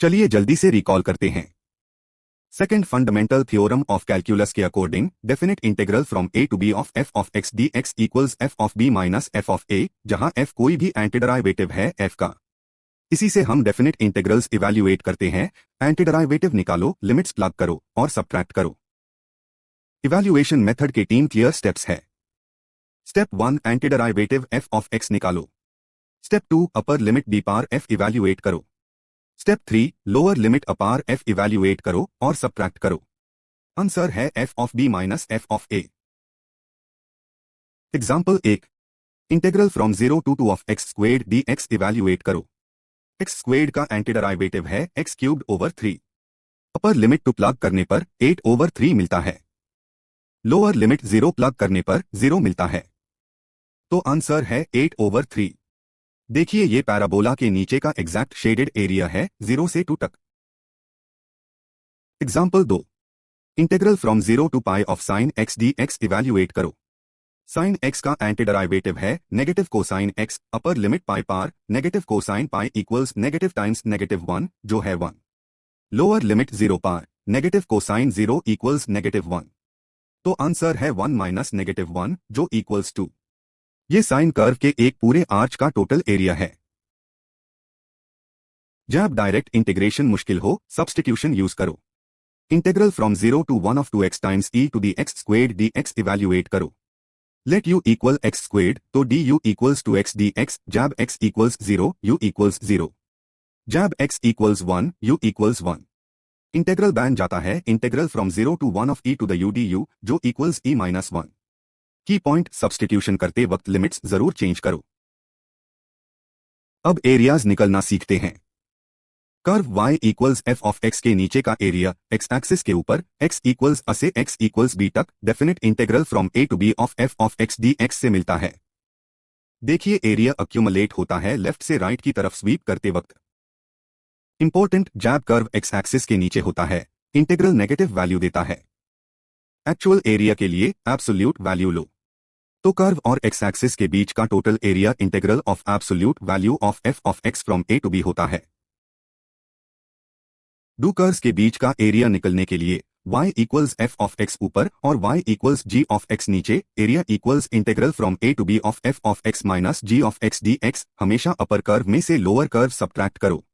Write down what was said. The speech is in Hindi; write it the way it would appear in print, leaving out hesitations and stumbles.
चलिए जल्दी से रिकॉल करते हैं। Second fundamental theorem of calculus के according definite integral from A to B of F of X D X equals F of B minus F of A, जहां एफ कोई भी एंटीडराइवेटिव है एफ का। इसी से हम डेफिनेट इंटीग्रल्स इवैल्यूएट करते हैं। एंटीडराइवेटिव निकालो, लिमिट्स प्लग करो और सब्ट्रैक्ट करो। इवैल्यूएशन मेथड के 3 क्लियर स्टेप्स है। Step 1 antiderivative F of X निकालो। स्टेप 2 अपर लिमिट बी पार एफ इवैल्यूएट करो। स्टेप 3 लोअर लिमिट अपार एफ इवैल्यूएट करो और सब्ट्रैक्ट करो। आंसर है F of B minus F of A. Example 1 integral from 0 to 2 of X squared D X evaluate करो। एक्स स्क्वेयर्ड का एंटीडराइवेटिव है X cubed over 3। Upper limit two plug करने पर 8 ओवर 3 मिलता है। लोअर लिमिट 0 प्लग करने पर 0 मिलता है। तो आंसर है 8 ओवर 3। देखिए ये पैराबोला के नीचे का एग्जैक्ट शेडेड एरिया है 0 से 2 तक। Example 2 integral from 0 to pi of sine X D X evaluate करो। साइन एक्स का एंटीडराइवेटिव है negative cosine X. Upper limit pi पार negative cosine pi equals negative times negative 1 जो है 1। लोअर लिमिट 0 पार नेगेटिव कोसाइन 0 इक्वल्स नेगेटिव 1। तो आंसर है 1 माइनस नेगेटिव 1 जो इक्वल्स 2। ये साइन कर्व के एक पूरे आर्च का टोटल एरिया है। जब डायरेक्ट इंटीग्रेशन मुश्किल हो सब्स्टिट्यूशन यूज करो। Integral from 0 to 1 of 2x times e to the X squared D X evaluate करो। Let u equal X squared तो du equals two X D X. जब x इक्वल्स 0 u इक्वल्स 0। जब x equals 1 u equals 1। Integral बन जाता है integral from 0 to 1 of e to the u du जो इक्वल्स e माइनस 1। की पॉइंट सब्स्टिट्यूशन करते वक्त लिमिट्स जरूर चेंज करो। अब एरियाज निकलना सीखते हैं। Curve y equals f of x के नीचे का एरिया x एक्सिस के ऊपर x इक्वल्स a से x इक्वल्स b तक definite integral from a to b of f of x dx से मिलता है। देखिए एरिया अक्यूमुलेट होता है लेफ्ट से राइट की तरफ स्वीप करते वक्त। इंपॉर्टेंट जब कर्व x एक्सिस के नीचे होता है इंटीग्रल नेगेटिव वैल्यू देता है। एक्चुअल एरिया के लिए एब्सोल्यूट वैल्यू लो तो कर्व और x एक्सिस के बीच का total area integral of absolute value of f of x from a to b होता है। दो कर्व्स के बीच का एरिया निकलने के लिए y equals f of x ऊपर और y equals g of x नीचे। Area equals integral from a to b of f of x minus g of x dx। हमेशा अपर कर्व में से लोअर कर्व सब्ट्रैक्ट करो।